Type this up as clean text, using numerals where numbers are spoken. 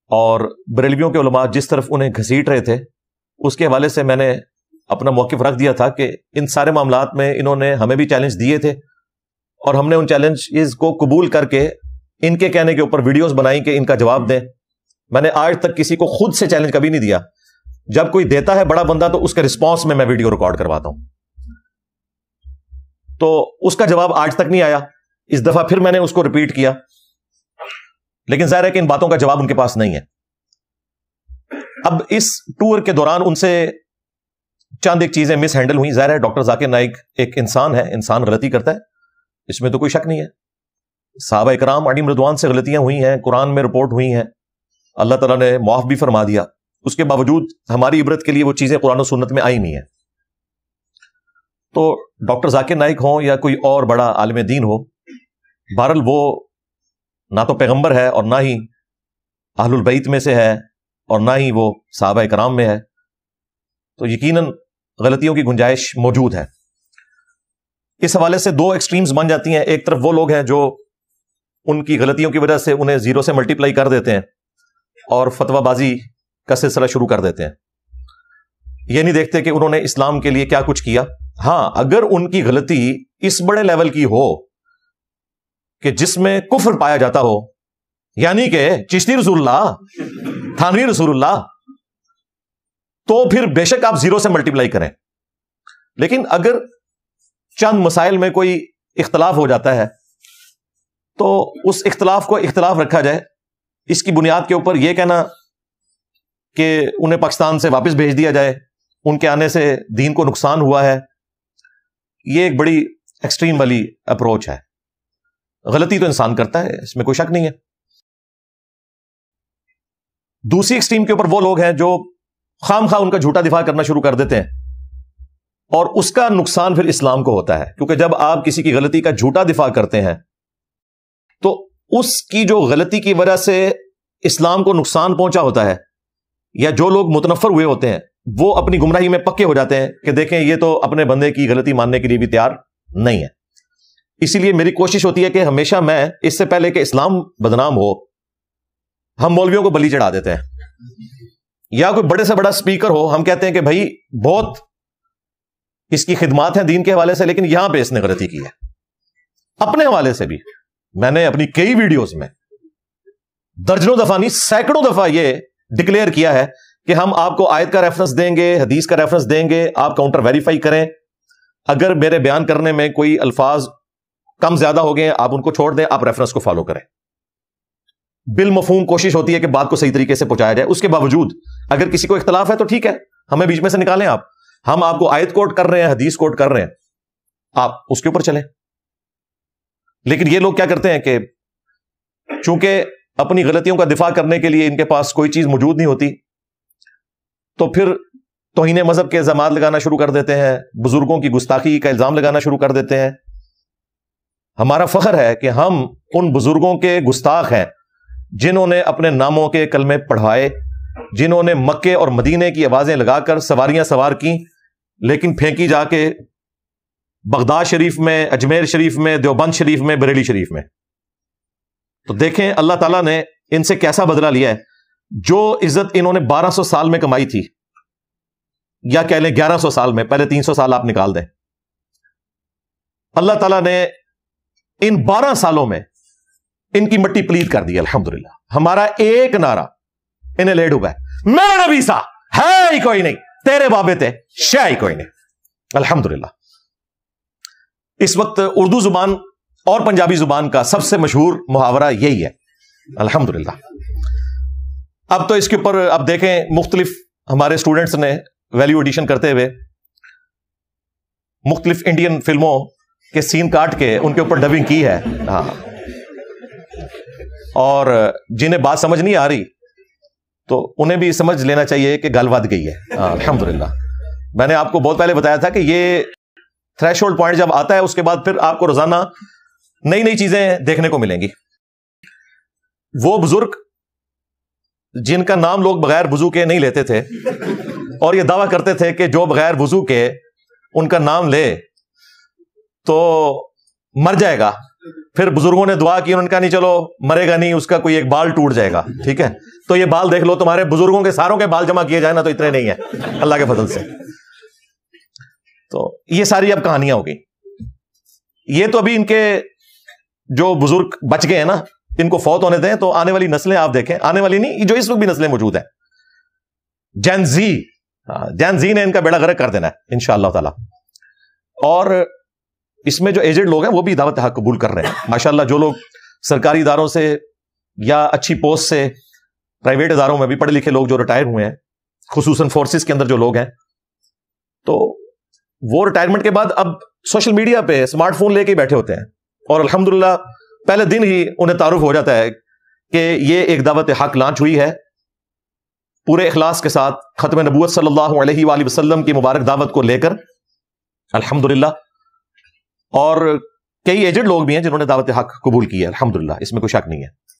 اور بریلویوں کے علماء جس طرف انہیں گھسیٹ رہے تھے اس کے حوالے سے میں نے اپنا موقف رکھ دیا تھا کہ ان سارے معاملات میں انہوں نے ہمیں بھی چیلنج دیے تھے اور ہم نے ان چیلنجز کو قبول کر کے ان کے کہنے کے اوپر ویڈیوز بنائی کہ ان کا جواب دیں. میں نے آج تک کسی کو خود سے چیلنج کبھی نہیں دیا. جب کوئی دیتا ہے بڑا بندہ تو اس کے رسپانس میں ویڈیو ریکارڈ کرواتا ہوں. تو اس کا جواب آج تک نہیں آیا. اس دفعہ پھر میں نے اس کو ریپیٹ کیا, لیکن ظاہر ہے کہ ان باتوں کا جواب ان کے پاس نہیں ہے. اب اس ٹور کے دوران ان سے چند ایک چیزیں مس ہینڈل ہوئی. ظاہر ہے ڈاکٹر ذاکر نائک ایک انسان ہے, انسان غلطی کرتا ہے, اس میں تو کوئی شک نہیں ہے. صحابہ اکرام علیہم رضوان سے غلطیاں ہوئی ہیں, قرآن میں رپورٹ ہوئی ہیں, اللہ تعالیٰ نے معاف بھی فرما دیا. اس کے باوجود ہماری عبرت کے لیے وہ چیزیں قرآن و سنت میں آئی نہیں ہیں. تو ڈاکٹر ذاکر نائک ہوں یا کوئی اور بڑا عالم دین ہو, بہرحال وہ نہ تو پیغمبر ہے اور نہ ہی اہل البیت میں سے ہے اور نہ ہی وہ صحابہ اکرام میں ہے, تو یقیناً غلطیوں کی گنجائش موجود ہے. اس حوالے سے دو ایکسٹریمز بن جاتی ہیں. ایک طرف وہ لوگ ہیں جو ان کی غلطیوں کی وجہ سے انہیں زیرو سے ملٹیپلائی کر دیتے ہیں اور فتویٰ بازی کا سلسلہ شروع کر دیتے ہیں. یہ نہیں دیکھتے کہ انہوں نے اسلام کے لیے کیا کچھ کیا. ہاں, اگر ان کی غلطی اس بڑے لیول کی ہو کہ جس میں کفر پایا جاتا ہو, یعنی کہ چشتی رسول اللہ, تھانوی رسول اللہ, تو پھر بے شک آپ زیرو سے ملٹیپلائی کریں. لیکن اگر چند مسائل میں کوئی اختلاف ہو جاتا ہے تو اس اختلاف کو اختلاف رکھا جائے. اس کی بنیاد کے اوپر یہ کہنا کہ انہیں پاکستان سے واپس بھیج دیا جائے, ان کے آنے سے دین کو نقصان ہوا ہے, یہ ایک بڑی ایکسٹریم والی اپروچ ہے. غلطی تو انسان کرتا ہے, اس میں کوئی شک نہیں ہے. دوسری ایکسٹریم کے اوپر وہ لوگ ہیں جو خام خواہ ان کا جھوٹا دفاع کرنا شروع کر دیتے ہیں, اور اس کا نقصان پھر اسلام کو ہوتا ہے. کیونکہ جب آپ کسی کی غلطی کا جھوٹا دفاع کرتے ہیں تو اس کی جو غلطی کی وجہ سے اسلام کو نقصان پہنچا ہوتا ہے, یا جو لوگ متنفر ہوئے ہوتے ہیں وہ اپنی گمراہی میں پکے ہو جاتے ہیں کہ دیکھیں یہ تو اپنے بندے کی غلطی ماننے کے لیے بھی تیار نہیں ہے. اسی لیے میری کوشش ہوتی ہے کہ ہمیشہ میں اس سے پہلے کہ اسلام بدنام ہو, ہم مولویوں کو بلی چڑھا دیتے ہیں, یا کوئی بڑے سے بڑا اسپیکر ہو, ہم کہتے ہیں کہ بھائی بہت اس کی خدمات ہیں دین کے حوالے سے, لیکن یہاں پہ اس نے غلطی کی ہے. اپنے حوالے سے بھی میں نے اپنی کئی ویڈیوز میں درجنوں دفعہ نہیں سینکڑوں دفعہ یہ ڈکلیئر کیا ہے کہ ہم آپ کو آیت کا ریفرنس دیں گے, حدیث کا ریفرنس دیں گے, آپ کاؤنٹر ویریفائی کریں. اگر میرے بیان کرنے میں کوئی الفاظ کم زیادہ ہو گئے آپ ان کو چھوڑ دیں, آپ ریفرنس کو فالو کریں. بالمفہوم کوشش ہوتی ہے کہ بات کو صحیح طریقے سے پہنچایا جائے. اس کے باوجود اگر کسی کو اختلاف ہے تو ٹھیک ہے, ہمیں بیچ میں سے نکالیں آپ. ہم آپ کو آیت کوٹ کر رہے ہیں, حدیث کوٹ کر رہے ہیں, آپ اس کے اوپر چلیں. لیکن یہ لوگ کیا کرتے ہیں کہ چونکہ اپنی غلطیوں کا دفاع کرنے کے لیے ان کے پاس کوئی چیز موجود نہیں ہوتی, تو پھر توہین مذہب کے الزامات لگانا شروع کر دیتے ہیں, بزرگوں کی گستاخی کا الزام لگانا شروع کر دیتے ہیں. ہمارا فخر ہے کہ ہم ان بزرگوں کے گستاخ ہیں جنہوں نے اپنے ناموں کے کلمے پڑھوائے, جنہوں نے مکے اور مدینے کی آوازیں لگا کر سواریاں سوار کی, لیکن پھینکی جا کے بغداد شریف میں, اجمیر شریف میں, دیوبند شریف میں, بریلی شریف میں. تو دیکھیں اللہ تعالیٰ نے ان سے کیسا بدلہ لیا ہے. جو عزت انہوں نے 1200 سال میں کمائی تھی, یا کہہ لیں 1100 سال میں, پہلے 300 سال آپ نکال دیں, اللہ تعالیٰ نے ان 12 سالوں میں ان کی مٹی پلیت کر دی. الحمدللہ ہمارا ایک نعرہ انہیں لیڈ ہوا ہے, میں نبی سا ہے ہی کوئی نہیں, تیرے بابے تھے شے ہی کوئی نہیں. الحمدللہ اس وقت اردو زبان اور پنجابی زبان کا سب سے مشہور محاورہ یہی ہے. الحمدللہ. اب تو اس کے اوپر اب دیکھیں مختلف ہمارے اسٹوڈنٹس نے ویلیو ایڈیشن کرتے ہوئے مختلف انڈین فلموں کے سین کاٹ کے ان کے اوپر ڈبنگ کی ہے. ہاں, اور جنہیں بات سمجھ نہیں آ رہی تو انہیں بھی سمجھ لینا چاہیے کہ گل ود گئی ہے. الحمدللہ میں نے آپ کو بہت پہلے بتایا تھا کہ یہ تھریش ہولڈ پوائنٹ جب آتا ہے اس کے بعد پھر آپ کو روزانہ نئی نئی چیزیں دیکھنے کو ملیں گی. وہ بزرگ جن کا نام لوگ بغیر وضو کے نہیں لیتے تھے اور یہ دعویٰ کرتے تھے کہ جو بغیر وضو کے ان کا نام لے تو مر جائے گا, پھر بزرگوں نے دعا کی, انہوں نے کہا نہیں چلو مرے گا نہیں, اس کا کوئی ایک بال ٹوٹ جائے گا, ٹھیک ہے, تو یہ بال دیکھ لو، تمہارے بزرگوں کے ساروں کے بال جمع کیے جائیں نا تو اتنے نہیں ہیں اللہ کے فضل سے. تو یہ ساری اب کہانیاں ہو گئی. یہ تو ابھی ان کے جو بزرگ بچ گئے ہیں نا، ان کو فوت ہونے دیں تو آنے والی نسلیں آپ دیکھیں، آنے والی نہیں، جو اس وقت بھی نسلیں موجود ہیں، جین زی نے ان کا بیڑا غرق کر دینا ہے انشاءاللہ تعالی. اور اس میں جو ایجڈ لوگ ہیں وہ بھی دعوت حق قبول کر رہے ہیں ماشاءاللہ. جو لوگ سرکاری اداروں سے یا اچھی پوسٹ سے، پرائیویٹ اداروں میں بھی پڑھے لکھے لوگ جو ریٹائر ہوئے ہیں، خصوصاً فورسز کے اندر جو لوگ ہیں، تو وہ ریٹائرمنٹ کے بعد اب سوشل میڈیا پہ اسمارٹ فون لے کے بیٹھے ہوتے ہیں، اور الحمدللہ پہلے دن ہی انہیں تعارف ہو جاتا ہے کہ یہ ایک دعوت حق لانچ ہوئی ہے، پورے اخلاص کے ساتھ ختم نبوت صلی اللہ علیہ وآلہ وسلم کی مبارک دعوت کو لے کر الحمدللہ. اور کئی ایجنٹ لوگ بھی ہیں جنہوں نے دعوت حق قبول کی ہے الحمدللہ، اس میں کوئی شک نہیں ہے.